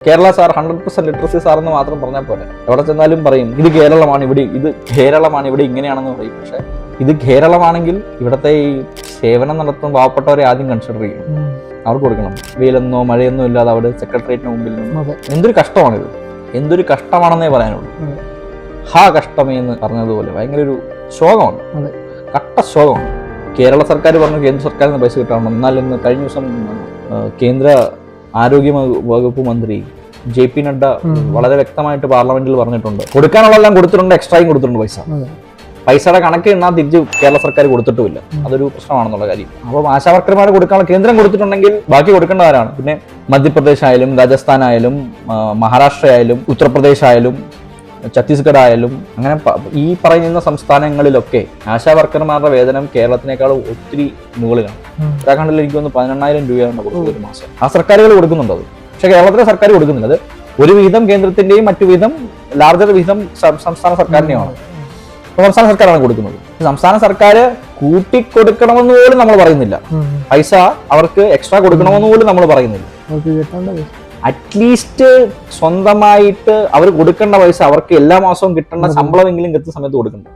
Kerala sir 100% literacy sir എന്ന് മാത്രം പറഞ്ഞാൽ പോലെ എവിടെ ചെന്നാലും പറയും ഇത് കേരളമാണ്, ഇവിടെ ഇങ്ങനെയാണെന്ന് പറയും. പക്ഷെ ഇത് കേരളമാണെങ്കിൽ ഇവിടുത്തെ ഈ സേവനം നടത്തുന്ന പാവപ്പെട്ടവരെ ആദ്യം കൺസിഡർ ചെയ്യും. അവർക്ക് കൊടുക്കണം. വെയിലെന്നോ മഴയൊന്നോ ഇല്ലാതെ അവിടെ സെക്രട്ടേറിയറ്റിന് മുമ്പിൽ നിന്ന്. എന്തൊരു കഷ്ടമാണിത്, എന്തൊരു കഷ്ടമാണെന്നേ പറയാനുള്ളൂ. കഷ്ടമേ എന്ന് പറഞ്ഞതുപോലെ ഭയങ്കര ഒരു ശോകമാണ്, കട്ട ശോകമാണ്. കേരള സർക്കാർ പറഞ്ഞു കേന്ദ്ര സർക്കാരിൽ നിന്ന് പൈസ കിട്ടണം. എന്നാൽ ഇന്ന് കഴിഞ്ഞ ദിവസം കേന്ദ്ര ആരോഗ്യ വകുപ്പ് മന്ത്രി JP നഡ്ഡ വളരെ വ്യക്തമായിട്ട് പാർലമെന്റിൽ പറഞ്ഞിട്ടുണ്ട്, കൊടുക്കാനുള്ളതെല്ലാം കൊടുത്തിട്ടുണ്ട്, എക്സ്ട്രായും കൊടുത്തിട്ടുണ്ട്. പൈസയുടെ കണക്ക് എണ്ണാൻ തിരിച്ച് കേരള സർക്കാർ കൊടുത്തിട്ടുമില്ല. അതൊരു പ്രശ്നമാണെന്നുള്ള കാര്യം. അപ്പോൾ ആശാവർക്കർമാരെ കൊടുക്കാനുള്ള കേന്ദ്രം കൊടുത്തിട്ടുണ്ടെങ്കിൽ ബാക്കി കൊടുക്കേണ്ടവരാണ്. പിന്നെ മധ്യപ്രദേശ് ആയാലും രാജസ്ഥാൻ ആയാലും മഹാരാഷ്ട്ര ആയാലും ഉത്തർപ്രദേശ് ആയാലും ഛത്തീസ്ഗഡ് ആയാലും അങ്ങനെ ഈ പറയുന്ന സംസ്ഥാനങ്ങളിലൊക്കെ ആശാവർക്കർമാരുടെ വേതനം കേരളത്തിനേക്കാൾ ഒത്തിരി മുകളിലാണ്. ഉത്തരാഖണ്ഡിൽ എനിക്ക് തോന്നുന്നു 18,000 രൂപയാണ് കൊടുക്കുന്നത് ഒരു മാസം. ആ സർക്കാരുകൾ കൊടുക്കുന്നുണ്ട് അത്. പക്ഷെ കേരളത്തിലെ സർക്കാർ കൊടുക്കുന്നില്ല. അത് ഒരു വിഹിതം കേന്ദ്രത്തിന്റെയും മറ്റു വിഹിതം ലാർജർ വിഹിതം സംസ്ഥാന സർക്കാരിനെയാണ്. സംസ്ഥാന സർക്കാരാണ് കൊടുക്കുന്നത്. സംസ്ഥാന സർക്കാർ കൂട്ടിക്കൊടുക്കണമെന്ന് പോലും നമ്മൾ പറയുന്നില്ല. പൈസ അവർക്ക് എക്സ്ട്രാ കൊടുക്കണമെന്ന് പോലും നമ്മൾ പറയുന്നില്ല. അറ്റ്ലീസ്റ്റ് സ്വന്തമായിട്ട് അവർ കൊടുക്കേണ്ട പൈസ അവർക്ക് എല്ലാ മാസവും കിട്ടേണ്ട ശമ്പളമെങ്കിലും കൃത്യ സമയത്ത് കൊടുക്കണ്ട.